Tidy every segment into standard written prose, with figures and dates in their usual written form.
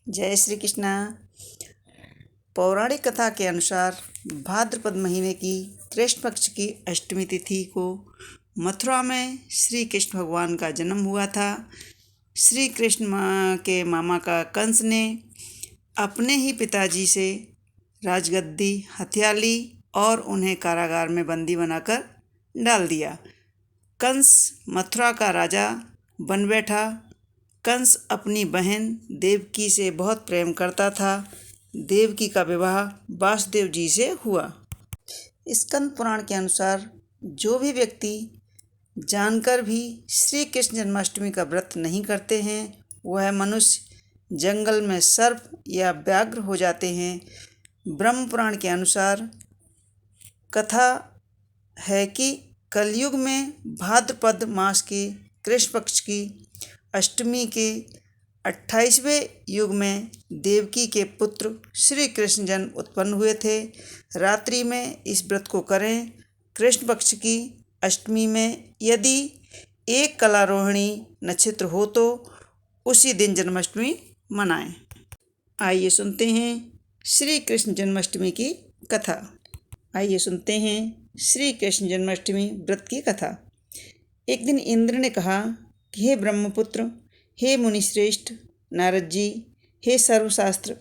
जय श्री कृष्णा। पौराणिक कथा के अनुसार भाद्रपद महीने की कृष्ण पक्ष की अष्टमी तिथि को मथुरा में श्री कृष्ण भगवान का जन्म हुआ था। श्री कृष्ण के मामा का कंस ने अपने ही पिताजी से राजगद्दी हथिया ली और उन्हें कारागार में बंदी बनाकर डाल दिया। कंस मथुरा का राजा बन बैठा। कंस अपनी बहन देवकी से बहुत प्रेम करता था। देवकी का विवाह वासुदेव जी से हुआ। स्कंद पुराण के अनुसार जो भी व्यक्ति जानकर भी श्री कृष्ण जन्माष्टमी का व्रत नहीं करते हैं वह मनुष्य जंगल में सर्प या व्याघ्र हो जाते हैं। ब्रह्म पुराण के अनुसार कथा है कि कलयुग में भाद्रपद मास के कृष्ण पक्ष की अष्टमी के 28वें युग में देवकी के पुत्र श्री कृष्ण जन्म उत्पन्न हुए थे। रात्रि में इस व्रत को करें। कृष्ण पक्ष की अष्टमी में यदि एक कलारोहिणी नक्षत्र हो तो उसी दिन जन्माष्टमी मनाएं। आइए सुनते हैं श्री कृष्ण जन्माष्टमी की कथा। आइए सुनते हैं श्री कृष्ण जन्माष्टमी व्रत की कथा। एक दिन इंद्र ने कहा कि हे ब्रह्मपुत्र, हे मुनिश्रेष्ठ नारद जी, हे सर्वशास्त्र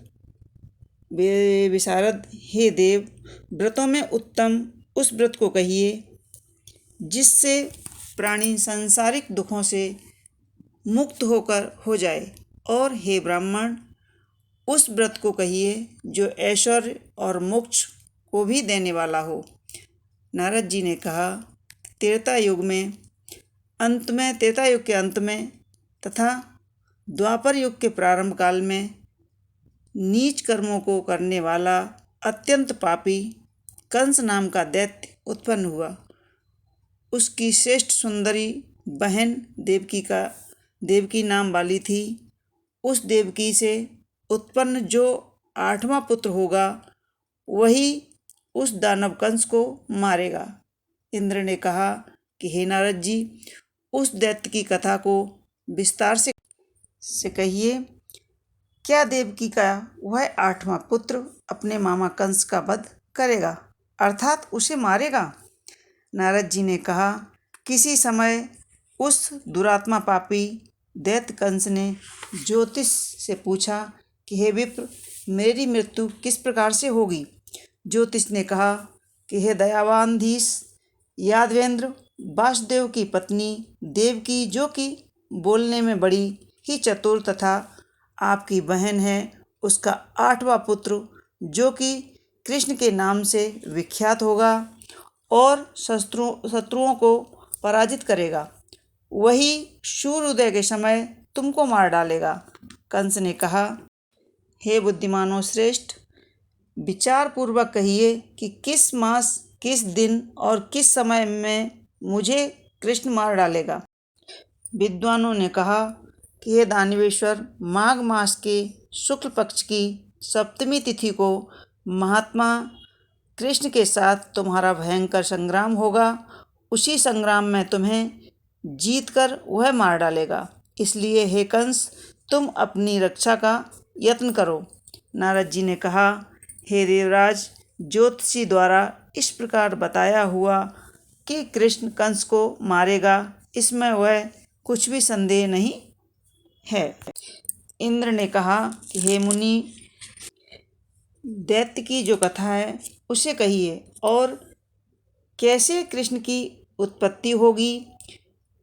विशारद, हे देव, व्रतों में उत्तम उस व्रत को कहिए जिससे प्राणी सांसारिक दुखों से मुक्त होकर हो जाए, और हे ब्राह्मण, उस व्रत को कहिए जो ऐश्वर्य और मोक्ष को भी देने वाला हो। नारद जी ने कहा, त्रेता युग के अंत में तथा द्वापर युग के प्रारंभ काल में नीच कर्मों को करने वाला अत्यंत पापी कंस नाम का दैत्य उत्पन्न हुआ। उसकी श्रेष्ठ सुंदरी बहन देवकी नाम वाली थी। उस देवकी से उत्पन्न जो 8वां पुत्र होगा वही उस दानव कंस को मारेगा। इंद्र ने कहा कि हे नारद जी, उस दैत्य की कथा को विस्तार से कहिए। क्या देवकी का वह 8वां पुत्र अपने मामा कंस का वध करेगा, अर्थात उसे मारेगा? नारद जी ने कहा, किसी समय उस दुरात्मा पापी दैत्य कंस ने ज्योतिष से पूछा कि हे विप्र, मेरी मृत्यु किस प्रकार से होगी? ज्योतिष ने कहा कि हे दयावान धीश, यादवेंद्र, वासुदेव की पत्नी देवकी, जो कि बोलने में बड़ी ही चतुर तथा आपकी बहन है, उसका 8वां पुत्र जो कि कृष्ण के नाम से विख्यात होगा और शत्रुओं को पराजित करेगा, वही सूर्योदय के समय तुमको मार डालेगा। कंस ने कहा, हे बुद्धिमानों श्रेष्ठ, विचार पूर्वक कहिए कि किस मास, किस दिन और किस समय में मुझे कृष्ण मार डालेगा। विद्वानों ने कहा कि हे दानवेश्वर, माघ मास के शुक्ल पक्ष की सप्तमी तिथि को महात्मा कृष्ण के साथ तुम्हारा भयंकर संग्राम होगा। उसी संग्राम में तुम्हें जीतकर वह मार डालेगा। इसलिए हे कंस, तुम अपनी रक्षा का यत्न करो। नारद जी ने कहा, हे देवराज, ज्योतिषी द्वारा इस प्रकार बताया हुआ कि कृष्ण कंस को मारेगा, इसमें वह कुछ भी संदेह नहीं है। इंद्र ने कहा कि हे मुनि, दैत्य की जो कथा है उसे कहिए, और कैसे कृष्ण की उत्पत्ति होगी,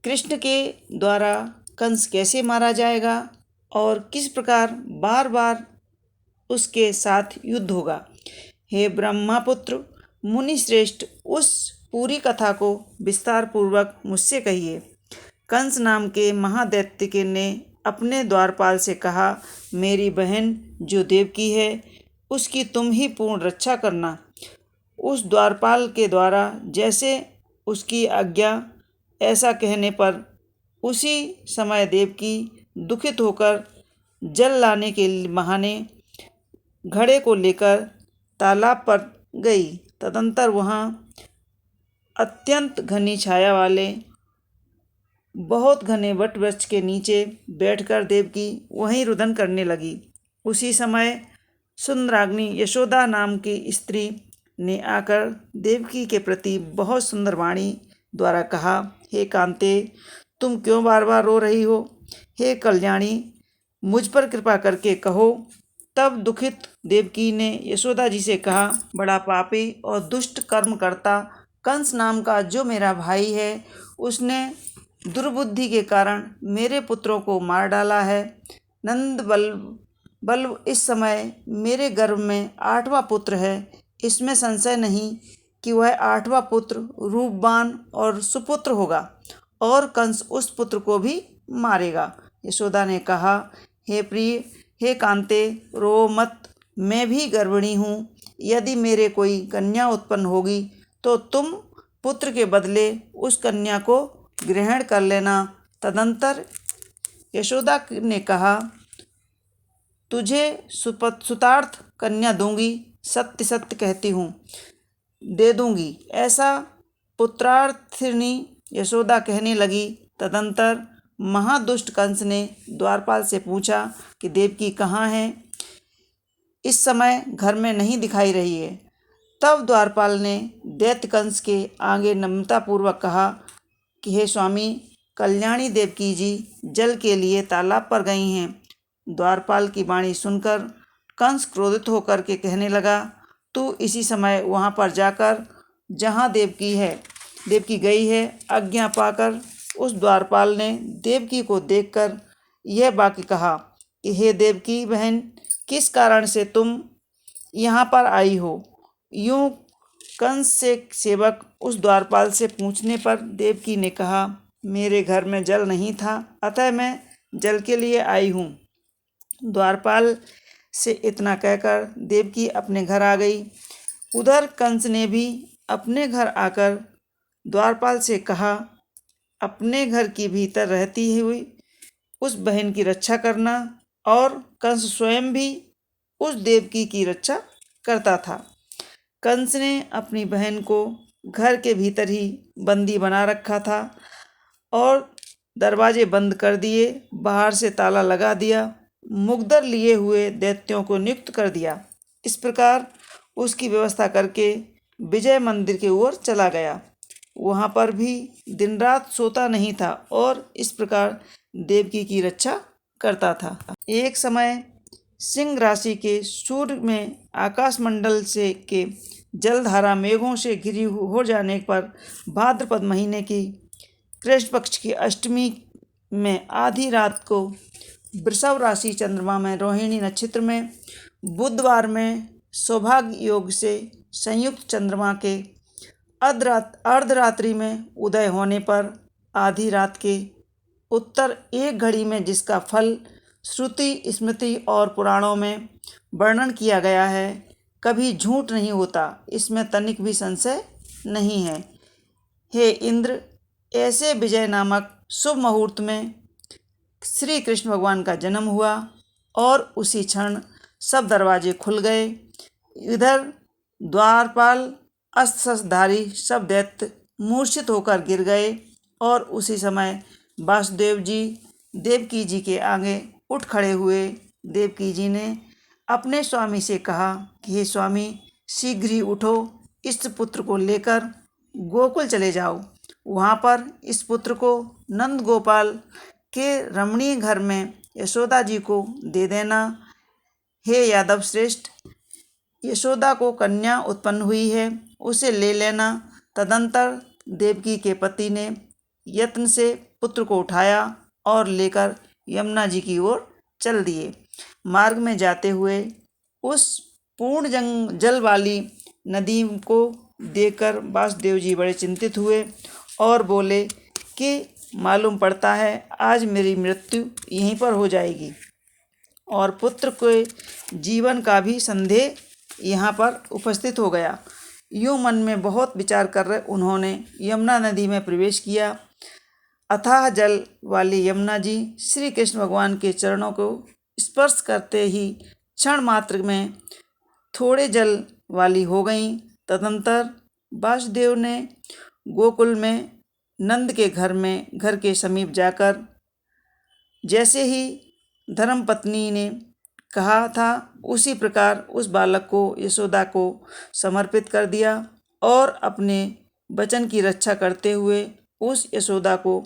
कृष्ण के द्वारा कंस कैसे मारा जाएगा और किस प्रकार बार बार उसके साथ युद्ध होगा। हे ब्रह्मपुत्र मुनि श्रेष्ठ, उस पूरी कथा को विस्तार पूर्वक मुझसे कहिए। कंस नाम के महादैत्य ने अपने द्वारपाल से कहा, मेरी बहन जो देवकी है उसकी तुम ही पूर्ण रक्षा करना। उस द्वारपाल के द्वारा जैसे उसकी आज्ञा, ऐसा कहने पर उसी समय देवकी दुखित होकर जल लाने के बहाने घड़े को लेकर तालाब पर गई। तदंतर वहाँ अत्यंत घनी छाया वाले बहुत घने वट वृक्ष के नीचे बैठकर देवकी वहीं रुदन करने लगी। उसी समय सुंदराग्नि यशोदा नाम की स्त्री ने आकर देवकी के प्रति बहुत सुंदर वाणी द्वारा कहा, हे कांते, तुम क्यों बार बार रो रही हो? हे कल्याणी, मुझ पर कृपा करके कहो। तब दुखित देवकी ने यशोदा जी से कहा, बड़ा पापी और दुष्ट कर्म करता कंस नाम का जो मेरा भाई है, उसने दुर्बुद्धि के कारण मेरे पुत्रों को मार डाला है। नंद बल्ब इस समय मेरे गर्भ में 8वां पुत्र है। इसमें संशय नहीं कि वह 8वां पुत्र रूपवान और सुपुत्र होगा और कंस उस पुत्र को भी मारेगा। यशोदा ने कहा, हे प्रिय, हे कांते, रो मत, मैं भी गर्भिणी हूँ। यदि मेरे कोई कन्या उत्पन्न होगी तो तुम पुत्र के बदले उस कन्या को ग्रहण कर लेना। तदंतर यशोदा ने कहा, तुझे सुतार्थ कन्या दूंगी, सत्य सत्य कहती हूँ, दे दूंगी, ऐसा पुत्रार्थिनी यशोदा कहने लगी। तदंतर महादुष्ट कंस ने द्वारपाल से पूछा कि देवकी कहाँ है? इस समय घर में नहीं दिखाई रही है। तब द्वारपाल ने दैत्य कंस के आगे नम्रतापूर्वक कहा कि हे स्वामी, कल्याणी देवकी जी जल के लिए तालाब पर गई हैं। द्वारपाल की वाणी सुनकर कंस क्रोधित होकर के कहने लगा, तू इसी समय वहाँ पर जाकर जहाँ देवकी गई है, आज्ञा पाकर उस द्वारपाल ने देवकी को देखकर यह वाक्य कहा कि हे देवकी बहन, किस कारण से तुम यहाँ पर आई हो? यूँ कंस से सेवक उस द्वारपाल से पूछने पर देवकी ने कहा, मेरे घर में जल नहीं था, अतः मैं जल के लिए आई हूँ। द्वारपाल से इतना कहकर देवकी अपने घर आ गई। उधर कंस ने भी अपने घर आकर द्वारपाल से कहा, अपने घर के भीतर रहती हुई उस बहन की रक्षा करना। और कंस स्वयं भी उस देवकी की रक्षा करता था। कंस ने अपनी बहन को घर के भीतर ही बंदी बना रखा था और दरवाजे बंद कर दिए, बाहर से ताला लगा दिया, मुकद्दर लिए हुए दैत्यों को नियुक्त कर दिया। इस प्रकार उसकी व्यवस्था करके विजय मंदिर की ओर चला गया। वहाँ पर भी दिन रात सोता नहीं था और इस प्रकार देवकी की रक्षा करता था। एक समय सिंह राशि के सूर्य में आकाशमंडल से के जलधारा मेघों से घिरी हो जाने पर भाद्रपद महीने की कृष्ण पक्ष की अष्टमी में आधी रात को वृषभ राशि चंद्रमा में रोहिणी नक्षत्र में बुधवार में सौभाग्य योग से संयुक्त चंद्रमा के अर्धरात्रि में उदय होने पर आधी रात के उत्तर एक घड़ी में, जिसका फल श्रुति स्मृति और पुराणों में वर्णन किया गया है, कभी झूठ नहीं होता, इसमें तनिक भी संशय नहीं है। हे इंद्र, ऐसे विजय नामक शुभ मुहूर्त में श्री कृष्ण भगवान का जन्म हुआ और उसी क्षण सब दरवाजे खुल गए। इधर द्वारपाल अस्त्र-शस्त्रधारी सब दैत्य मूर्छित होकर गिर गए और उसी समय वासुदेव जी देवकी जी के आगे उठ खड़े हुए। देवकी जी ने अपने स्वामी से कहा कि हे स्वामी, शीघ्र ही उठो, इस पुत्र को लेकर गोकुल चले जाओ। वहाँ पर इस पुत्र को नंद गोपाल के रमणीय घर में यशोदा जी को दे देना। हे यादव श्रेष्ठ, यशोदा को कन्या उत्पन्न हुई है, उसे ले लेना। तदंतर देवकी के पति ने यत्न से पुत्र को उठाया और लेकर यमुना जी की ओर चल दिए। मार्ग में जाते हुए उस पूर्ण जल वाली नदी को देखकर वासुदेव जी बड़े चिंतित हुए और बोले कि मालूम पड़ता है आज मेरी मृत्यु यहीं पर हो जाएगी और पुत्र के जीवन का भी संदेह यहाँ पर उपस्थित हो गया। यूँ मन में बहुत विचार कर रहे उन्होंने यमुना नदी में प्रवेश किया। अथाह जल वाली यमुना जी श्री कृष्ण भगवान के चरणों को स्पर्श करते ही क्षण मात्र में थोड़े जल वाली हो गईं। तदंतर वासुदेव ने गोकुल में नंद के घर के समीप जाकर जैसे ही धर्मपत्नी ने कहा था उसी प्रकार उस बालक को यशोदा को समर्पित कर दिया और अपने वचन की रक्षा करते हुए उस यशोदा को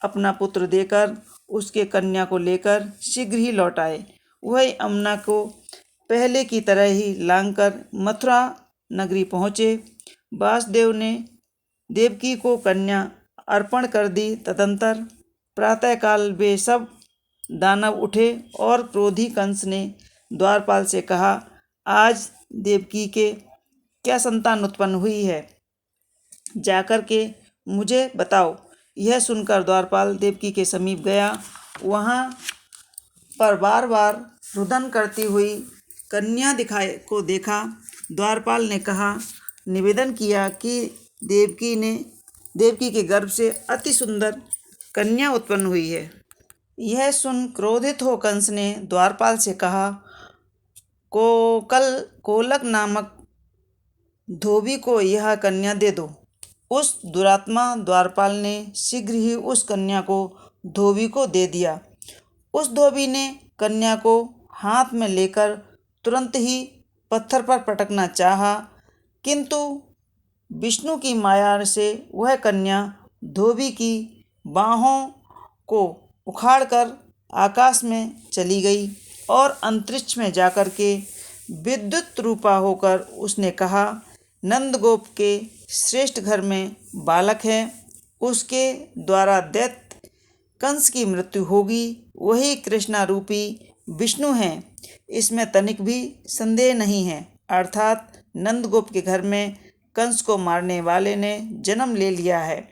अपना पुत्र देकर उसके कन्या को लेकर शीघ्र ही लौट आए। वही अमना को पहले की तरह ही लांघकर मथुरा नगरी पहुँचे। वासुदेव ने देवकी को कन्या अर्पण कर दी। तदंतर प्रातःकाल वे सब दानव उठे और क्रोधी कंस ने द्वारपाल से कहा, आज देवकी के क्या संतान उत्पन्न हुई है, जाकर के मुझे बताओ। यह सुनकर द्वारपाल देवकी के समीप गया। वहाँ पर बार बार रुदन करती हुई कन्या को देखा। द्वारपाल ने कहा, निवेदन किया कि देवकी के गर्भ से अति सुंदर कन्या उत्पन्न हुई है। यह सुन क्रोधित हो कंस ने द्वारपाल से कहा, कोलक नामक धोबी को यह कन्या दे दो। उस दुरात्मा द्वारपाल ने शीघ्र ही उस कन्या को धोबी को दे दिया। उस धोबी ने कन्या को हाथ में लेकर तुरंत ही पत्थर पर पटकना चाहा, किंतु विष्णु की माया से वह कन्या धोबी की बाहों को उखाड़कर आकाश में चली गई और अंतरिक्ष में जाकर के विद्युत रूपा होकर उसने कहा, नंदगोप के श्रेष्ठ घर में बालक है, उसके द्वारा दैत्य कंस की मृत्यु होगी। वही कृष्णा रूपी विष्णु हैं, इसमें तनिक भी संदेह नहीं है। अर्थात नंदगोप के घर में कंस को मारने वाले ने जन्म ले लिया है।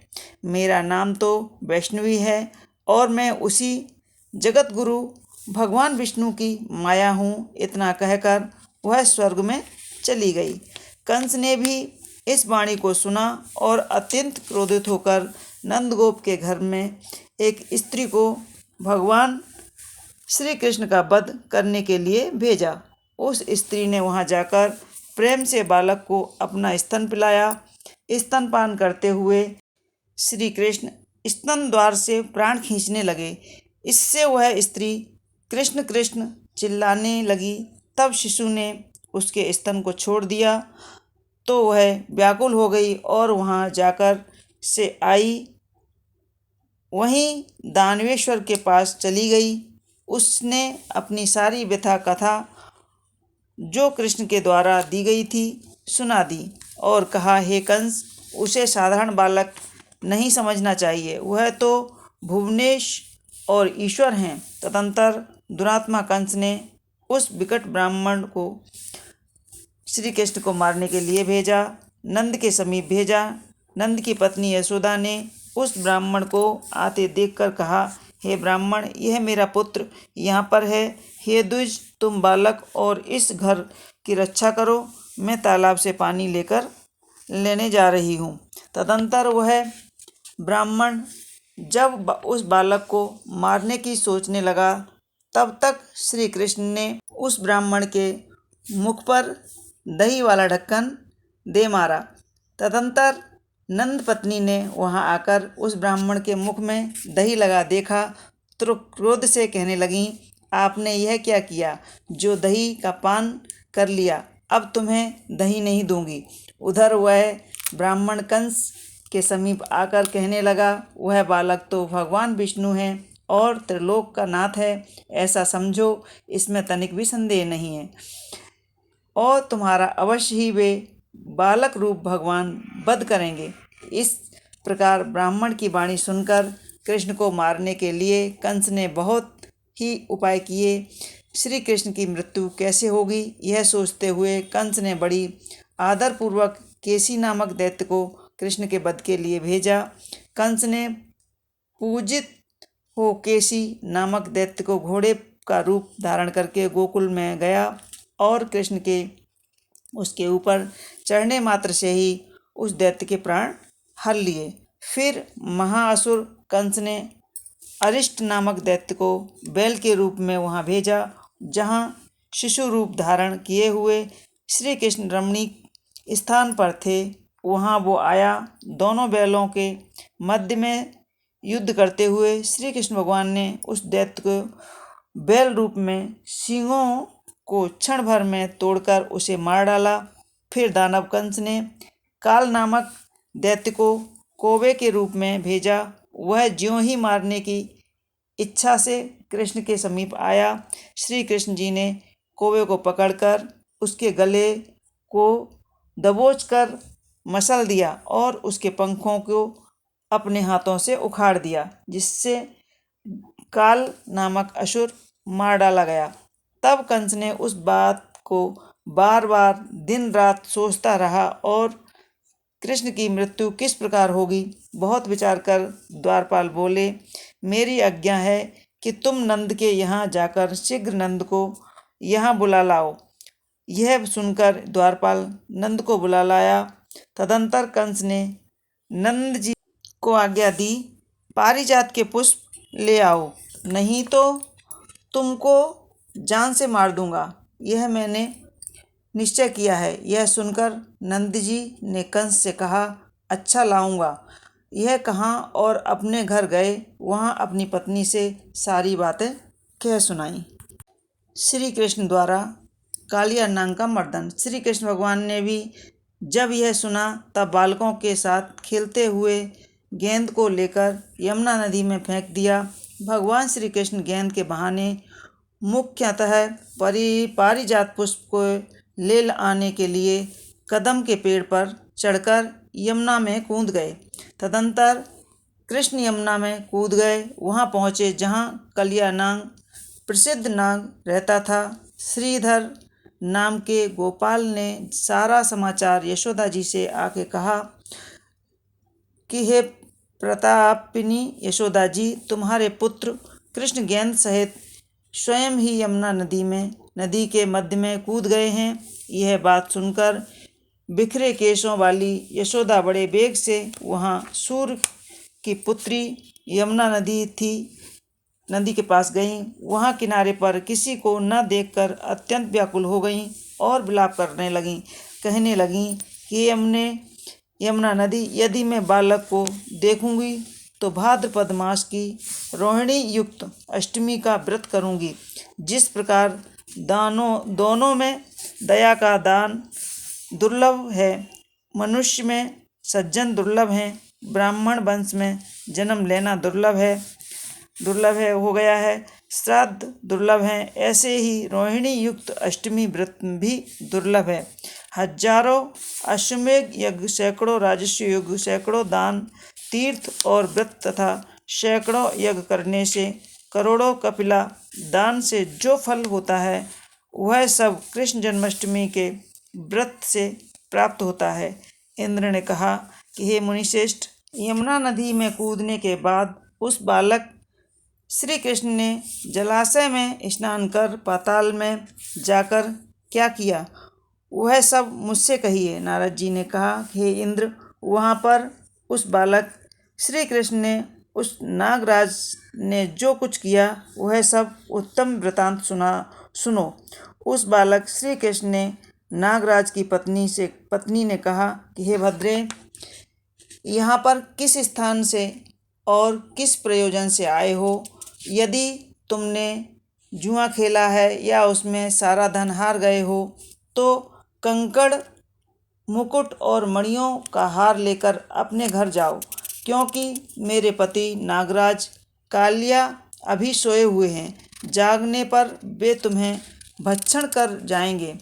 मेरा नाम तो वैष्णवी है और मैं उसी जगत गुरु भगवान विष्णु की माया हूँ। इतना कहकर वह स्वर्ग में चली गई। कंस ने भी इस वाणी को सुना और अत्यंत क्रोधित होकर नंदगोप के घर में एक स्त्री को भगवान श्री कृष्ण का वध करने के लिए भेजा। उस स्त्री ने वहां जाकर प्रेम से बालक को अपना स्तन पिलाया। स्तनपान करते हुए श्री कृष्ण स्तन द्वार से प्राण खींचने लगे। इससे वह स्त्री कृष्ण कृष्ण चिल्लाने लगी। तब शिशु ने उसके स्तन को छोड़ दिया तो वह व्याकुल हो गई और वहां जाकर से आई। वहीं दानवेश्वर के पास चली गई। उसने अपनी सारी व्यथा कथा जो कृष्ण के द्वारा दी गई थी सुना दी और कहा, हे कंस, उसे साधारण बालक नहीं समझना चाहिए, वह तो भुवनेश और ईश्वर हैं। तदंतर दुरात्मा कंस ने उस विकट ब्राह्मण को श्री कृष्ण को मारने के लिए भेजा। नंद के समीप भेजा। नंद की पत्नी यशोदा ने उस ब्राह्मण को आते देखकर कहा, हे ब्राह्मण, यह मेरा पुत्र यहाँ पर है। हे द्विज, तुम बालक और इस घर की रक्षा करो, मैं तालाब से पानी लेने जा रही हूँ। तदंतर वह ब्राह्मण जब उस बालक को मारने की सोचने लगा, तब तक श्री कृष्ण ने उस ब्राह्मण के मुख पर दही वाला ढक्कन दे मारा। तदंतर नंद पत्नी ने वहां आकर उस ब्राह्मण के मुख में दही लगा देखा तो क्रोध से कहने लगी, आपने यह क्या किया जो दही का पान कर लिया? अब तुम्हें दही नहीं दूंगी। उधर वह ब्राह्मण कंस के समीप आकर कहने लगा, वह बालक तो भगवान विष्णु है और त्रिलोक का नाथ है, ऐसा समझो, इसमें तनिक भी संदेह नहीं है और तुम्हारा अवश्य ही वे बालक रूप भगवान वध करेंगे। इस प्रकार ब्राह्मण की वाणी सुनकर कृष्ण को मारने के लिए कंस ने बहुत ही उपाय किए। श्री कृष्ण की मृत्यु कैसे होगी यह सोचते हुए कंस ने बड़ी आदरपूर्वक केसी नामक दैत्य को कृष्ण के वध के लिए भेजा। कंस ने पूजित हो केसी नामक दैत्य को घोड़े का रूप धारण करके गोकुल में गया और कृष्ण के उसके ऊपर चढ़ने मात्र से ही उस दैत्य के प्राण हर लिए। फिर महाअसुर कंस ने अरिष्ट नामक दैत्य को बैल के रूप में वहां भेजा, जहां शिशु रूप धारण किए हुए श्री कृष्ण रमणीक स्थान पर थे। वहां वो आया। दोनों बैलों के मध्य में युद्ध करते हुए श्री कृष्ण भगवान ने उस दैत्य को बैल रूप में सींगों को क्षण भर में तोड़कर उसे मार डाला। फिर दानव कंस ने काल नामक दैत्य को कौवे के रूप में भेजा। वह ज्यों ही मारने की इच्छा से कृष्ण के समीप आया, श्री कृष्ण जी ने कौवे को पकड़कर उसके गले को दबोचकर मसल दिया और उसके पंखों को अपने हाथों से उखाड़ दिया, जिससे काल नामक असुर मार डाला गया। तब कंस ने उस बात को बार बार दिन रात सोचता रहा और कृष्ण की मृत्यु किस प्रकार होगी बहुत विचार कर द्वारपाल बोले, मेरी आज्ञा है कि तुम नंद के यहाँ जाकर शीघ्र नंद को यहाँ बुला लाओ। यह सुनकर द्वारपाल नंद को बुला लाया। तदंतर कंस ने नंद जी को आज्ञा दी, पारिजात के पुष्प ले आओ, नहीं तो तुमको जान से मार दूंगा। यह मैंने निश्चय किया है। यह सुनकर नंद जी ने कंस से कहा, अच्छा लाऊंगा। यह कहाँ और अपने घर गए। वहाँ अपनी पत्नी से सारी बातें कह सुनाई। श्री कृष्ण द्वारा कालिया नाग का मर्दन। श्री कृष्ण भगवान ने भी जब यह सुना तब बालकों के साथ खेलते हुए गेंद को लेकर यमुना नदी में फेंक दिया। भगवान श्री कृष्ण गेंद के बहाने मुख्यतः पारिजात पुष्प को ले आने के लिए कदम के पेड़ पर चढ़कर यमुना में कूद गए। तदंतर कृष्ण यमुना में कूद गए। वहां पहुँचे जहां कालिया नाग प्रसिद्ध नाग रहता था। श्रीधर नाम के गोपाल ने सारा समाचार यशोदा जी से आके कहा कि हे प्रतापिनी यशोदा जी, तुम्हारे पुत्र कृष्ण गेंद सहित स्वयं ही यमुना नदी के मध्य में कूद गए हैं। यह बात सुनकर बिखरे केशों वाली यशोदा बड़े वेग से वहाँ सूर्य की पुत्री यमुना नदी के पास गईं। वहाँ किनारे पर किसी को न देखकर अत्यंत व्याकुल हो गईं और विलाप करने लगीं, कहने लगीं कि यमुना नदी, यदि मैं बालक को देखूंगी तो भाद्रपद मास की रोहिणी युक्त अष्टमी का व्रत करूंगी। जिस प्रकार दोनों में दया का दान दुर्लभ है, मनुष्य में सज्जन दुर्लभ हैं, ब्राह्मण वंश में जन्म लेना दुर्लभ है हो गया है, श्राद्ध दुर्लभ हैं, ऐसे ही रोहिणी युक्त अष्टमी व्रत भी दुर्लभ है। हजारों अश्वमेध यज्ञ, सैकड़ों राजस्व यज्ञ, सैकड़ों दान तीर्थ और व्रत तथा सैकड़ों यज्ञ करने से, करोड़ों कपिला दान से जो फल होता है वह सब कृष्ण जन्माष्टमी के व्रत से प्राप्त होता है। इंद्र ने कहा कि हे मुनिश्रेष्ठ, यमुना नदी में कूदने के बाद उस बालक श्री कृष्ण ने जलाशय में स्नान कर पाताल में जाकर क्या किया, वह सब मुझसे कहिए। नारद जी ने कहा, हे इंद्र, वहाँ पर उस बालक श्री कृष्ण ने उस नागराज ने जो कुछ किया वह सब उत्तम वृतांत सुनो। उस बालक श्री कृष्ण ने नागराज की पत्नी ने कहा कि हे भद्रे, यहाँ पर किस स्थान से और किस प्रयोजन से आए हो? यदि तुमने जुआ खेला है या उसमें सारा धन हार गए हो तो कंकड़, मुकुट और मणियों का हार लेकर अपने घर जाओ, क्योंकि मेरे पति नागराज कालिया अभी सोए हुए हैं। जागने पर वे तुम्हें भक्षण कर जाएंगे।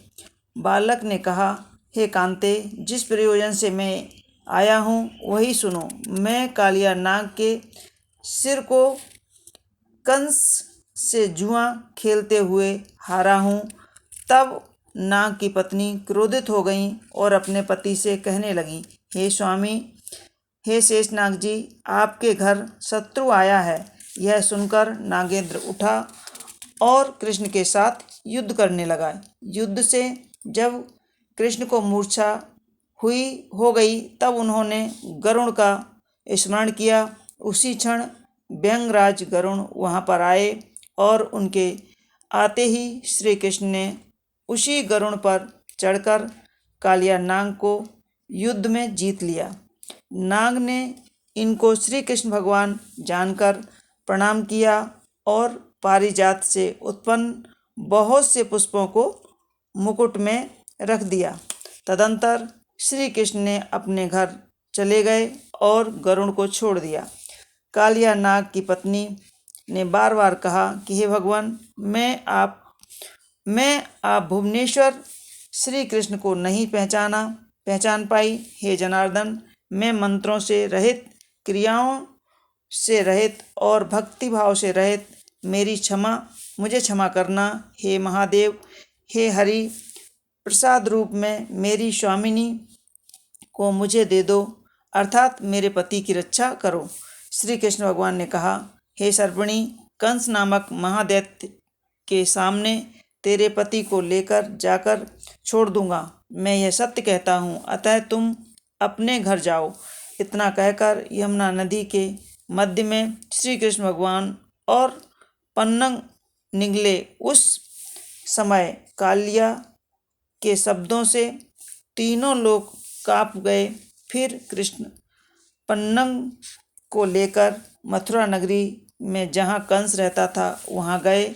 बालक ने कहा, हे कांते, जिस प्रयोजन से मैं आया हूँ वही सुनो। मैं कालिया नाग के सिर को कंस से जुआ खेलते हुए हारा हूँ। तब नाग की पत्नी क्रोधित हो गई और अपने पति से कहने लगी, हे स्वामी, हे शेषनाग जी, आपके घर शत्रु आया है। यह सुनकर नागेंद्र उठा और कृष्ण के साथ युद्ध करने लगा। युद्ध से जब कृष्ण को मूर्छा हो गई तब उन्होंने गरुड़ का स्मरण किया। उसी क्षण व्यंगराज गरुड़ वहाँ पर आए और उनके आते ही श्री कृष्ण ने उसी गरुड़ पर चढ़कर कालिया नाग को युद्ध में जीत लिया। नाग ने इनको श्री कृष्ण भगवान जानकर प्रणाम किया और पारिजात से उत्पन्न बहुत से पुष्पों को मुकुट में रख दिया। तदंतर श्री कृष्ण ने अपने घर चले गए और गरुड़ को छोड़ दिया। कालिया नाग की पत्नी ने बार बार कहा कि हे भगवान, मैं आप भुवनेश्वर श्री कृष्ण को नहीं पहचान पाई। हे जनार्दन, मैं मंत्रों से रहित, क्रियाओं से रहित और भक्ति भाव से रहित, मुझे क्षमा करना। हे महादेव, हे हरि, प्रसाद रूप में मेरी स्वामिनी को मुझे दे दो, अर्थात मेरे पति की रक्षा करो। श्री कृष्ण भगवान ने कहा, हे सर्पिणी, कंस नामक महादैत्य के सामने तेरे पति को लेकर जाकर छोड़ दूंगा। मैं यह सत्य कहता हूँ, अतः तुम अपने घर जाओ। इतना कहकर यमुना नदी के मध्य में श्री कृष्ण भगवान और पन्नग निगले। उस समय कालिया के शब्दों से तीनों लोग कांप गए। फिर कृष्ण पन्नग को लेकर मथुरा नगरी में जहाँ कंस रहता था वहाँ गए।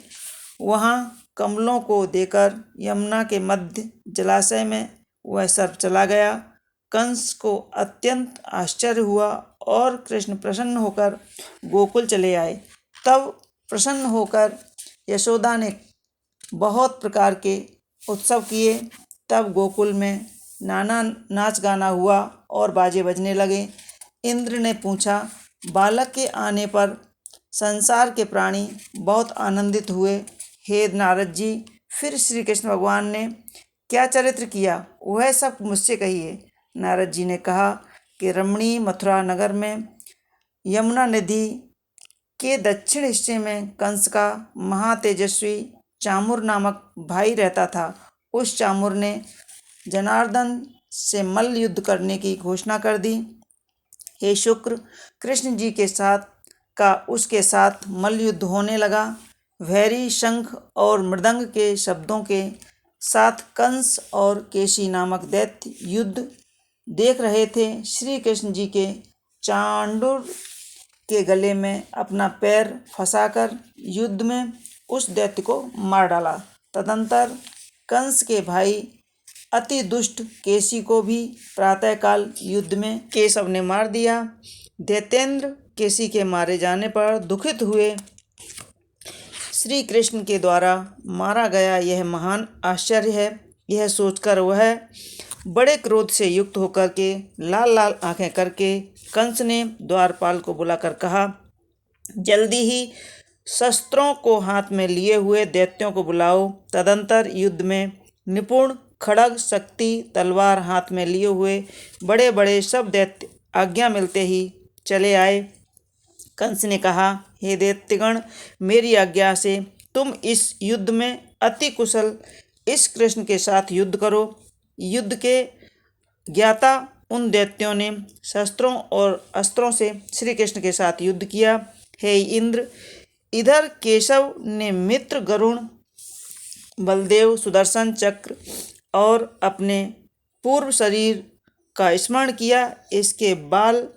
वहाँ कमलों को देकर यमुना के मध्य जलाशय में वह सर्प चला गया। कंस को अत्यंत आश्चर्य हुआ और कृष्ण प्रसन्न होकर गोकुल चले आए। तब प्रसन्न होकर यशोदा ने बहुत प्रकार के उत्सव किए। तब गोकुल में नाना नाच गाना हुआ और बाजे बजने लगे। इंद्र ने पूछा, बालक के आने पर संसार के प्राणी बहुत आनंदित हुए। हे नारद जी, फिर श्री कृष्ण भगवान ने क्या चरित्र किया, वह सब मुझसे कहिए। नारद जी ने कहा कि रमणीय मथुरा नगर में यमुना नदी के दक्षिण हिस्से में कंस का महातेजस्वी चामुर नामक भाई रहता था। उस चामुर ने जनार्दन से मल्ल युद्ध करने की घोषणा कर दी। हे शुक्र, कृष्ण जी उसके साथ मल्ल युद्ध होने लगा। भैरी शंख और मृदंग के शब्दों के साथ कंस और केशी नामक दैत्य युद्ध देख रहे थे। श्री कृष्ण जी के चांडूर के गले में अपना पैर फंसाकर युद्ध में उस दैत्य को मार डाला। तदंतर कंस के भाई अति दुष्ट केशी को भी प्रातःकाल युद्ध में केशव ने मार दिया। दैत्येंद्र केशी के मारे जाने पर दुखित हुए। श्री कृष्ण के द्वारा मारा गया यह महान आश्चर्य है। यह सोचकर वह बड़े क्रोध से युक्त होकर के लाल लाल आंखें करके कंस ने द्वारपाल को बुलाकर कहा, जल्दी ही शस्त्रों को हाथ में लिए हुए दैत्यों को बुलाओ। तदंतर युद्ध में निपुण खड्ग, शक्ति, तलवार हाथ में लिए हुए बड़े बड़े सब दैत्य आज्ञा मिलते ही चले आए। कंस ने कहा, हे दैत्यगण, मेरी आज्ञा से तुम इस युद्ध में अति कुशल इस कृष्ण के साथ युद्ध करो। युद्ध के ज्ञाता उन दैत्यों ने शस्त्रों और अस्त्रों से श्री कृष्ण के साथ युद्ध किया। हे इंद्र, इधर केशव ने मित्र गरुण, बलदेव, सुदर्शन चक्र और अपने पूर्व शरीर का स्मरण किया। इसके बाल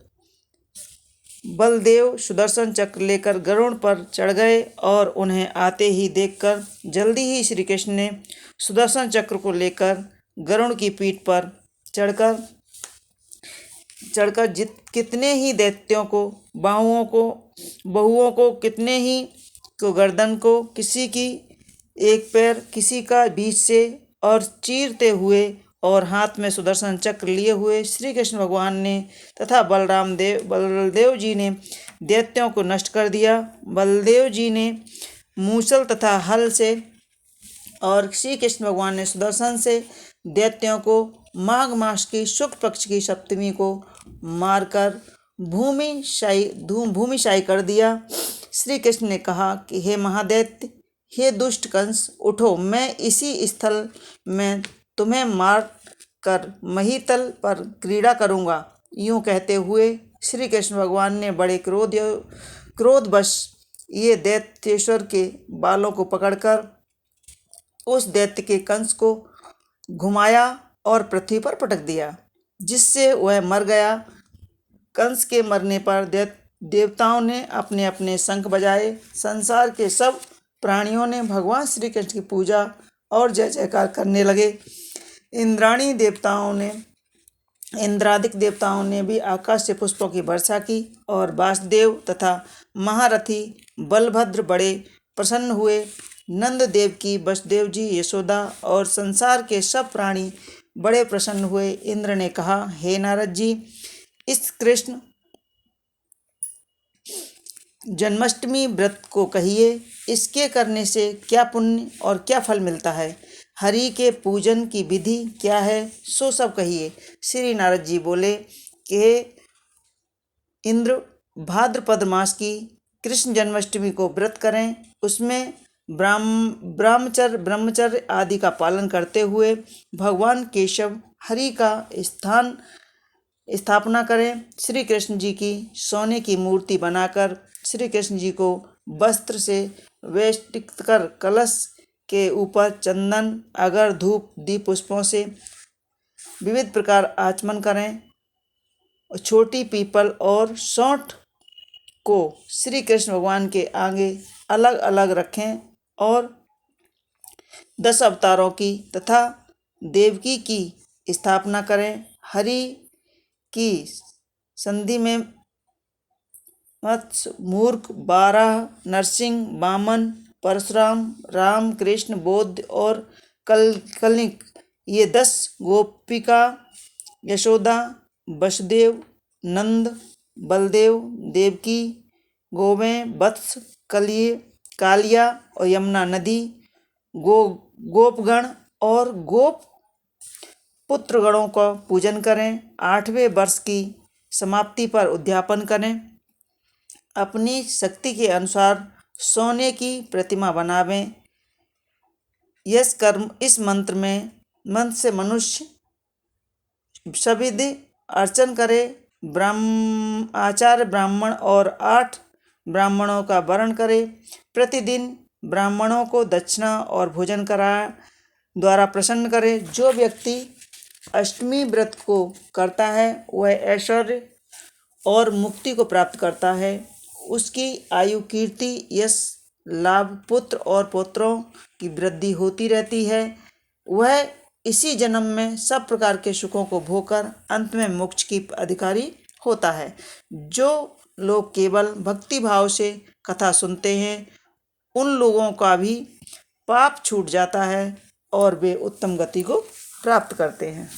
बलदेव सुदर्शन चक्र लेकर गरुड़ पर चढ़ गए और उन्हें आते ही देखकर जल्दी ही श्री कृष्ण ने सुदर्शन चक्र को लेकर गरुड़ की पीठ पर चढ़कर कितने ही दैत्यों को, बहुओं को, कितने ही को गर्दन को, किसी की एक पैर, किसी का बीच से और चीरते हुए और हाथ में सुदर्शन चक्र लिए हुए श्री कृष्ण भगवान ने तथा बलदेव जी ने दैत्यों को नष्ट कर दिया। बलदेव जी ने मूसल तथा हल से और श्री कृष्ण भगवान ने सुदर्शन से दैत्यों को माघ मास की शुक्ल पक्ष की सप्तमी को मारकर भूमिशाई कर दिया। श्री कृष्ण ने कहा कि हे महादैत्य, हे दुष्ट कंस, उठो, मैं इसी स्थल में तुम्हें मार कर महीतल पर क्रीड़ा करूँगा। यूँ कहते हुए श्री कृष्ण भगवान ने बड़े क्रोधवश ये दैत्येश्वर के बालों को पकड़कर उस दैत्य के कंस को घुमाया और पृथ्वी पर पटक दिया, जिससे वह मर गया। कंस के मरने पर देवताओं ने अपने अपने शंख बजाए। संसार के सब प्राणियों ने भगवान श्री कृष्ण की पूजा और जय जयकार करने लगे। इंद्रादिक देवताओं ने भी आकाश से पुष्पों की वर्षा की और वासुदेव तथा महारथी बलभद्र बड़े प्रसन्न हुए। नंद देव की वसुदेव जी, यशोदा और संसार के सब प्राणी बड़े प्रसन्न हुए। इंद्र ने कहा, हे नारद जी, इस कृष्ण जन्माष्टमी व्रत को कहिए। इसके करने से क्या पुण्य और क्या फल मिलता है? हरि के पूजन की विधि क्या है, सो सब कहिए। श्री नारद जी बोले कि इंद्र, भाद्रपद मास की कृष्ण जन्माष्टमी को व्रत करें। उसमें ब्रह्मचर्य आदि का पालन करते हुए भगवान केशव हरि का स्थापना करें। श्री कृष्ण जी की सोने की मूर्ति बनाकर श्री कृष्ण जी को वस्त्र से वेष्टित कर कलश के ऊपर चंदन, अगर, धूप, दीप पुष्पों से विविध प्रकार आचमन करें। छोटी पीपल और सौंठ को श्री कृष्ण भगवान के आगे अलग अलग रखें और 10 अवतारों की तथा देवकी की स्थापना करें। हरि की संधि में मत्स्य, मूर्ख, बारह, नरसिंह, वामन, परशुराम, राम, कृष्ण, बौद्ध और कलिक, ये 10 गोपिका, यशोदा, वसुदेव, नंद, बलदेव, देवकी, गोवें, वत्स, कालिया और यमुना नदी, गोपगण और गोप पुत्रगणों का पूजन करें। 8वें वर्ष की समाप्ति पर उद्यापन करें। अपनी शक्ति के अनुसार सोने की प्रतिमा बनावें। इस मंत्र से मनुष्य सविधि अर्चन करे। आचार्य ब्राह्मण और 8 ब्राह्मणों का वरण करे। प्रतिदिन ब्राह्मणों को दक्षिणा और भोजन द्वारा प्रसन्न करे। जो व्यक्ति अष्टमी व्रत को करता है वह ऐश्वर्य और मुक्ति को प्राप्त करता है। उसकी आयु, कीर्ति, यश, लाभ, पुत्र और पौत्रों की वृद्धि होती रहती है। वह इसी जन्म में सब प्रकार के सुखों को भोगकर अंत में मोक्ष की अधिकारी होता है। जो लोग केवल भक्ति भाव से कथा सुनते हैं उन लोगों का भी पाप छूट जाता है और वे उत्तम गति को प्राप्त करते हैं।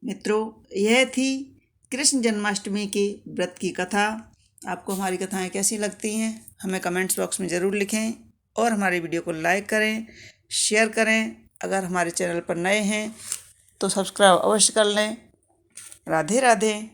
मित्रों, यह थी कृष्ण जन्माष्टमी के व्रत की कथा। आपको हमारी कथाएं कैसी लगती हैं हमें कमेंट्स बॉक्स में ज़रूर लिखें और हमारे वीडियो को लाइक करें, शेयर करें। अगर हमारे चैनल पर नए हैं तो सब्सक्राइब अवश्य कर लें। राधे राधे।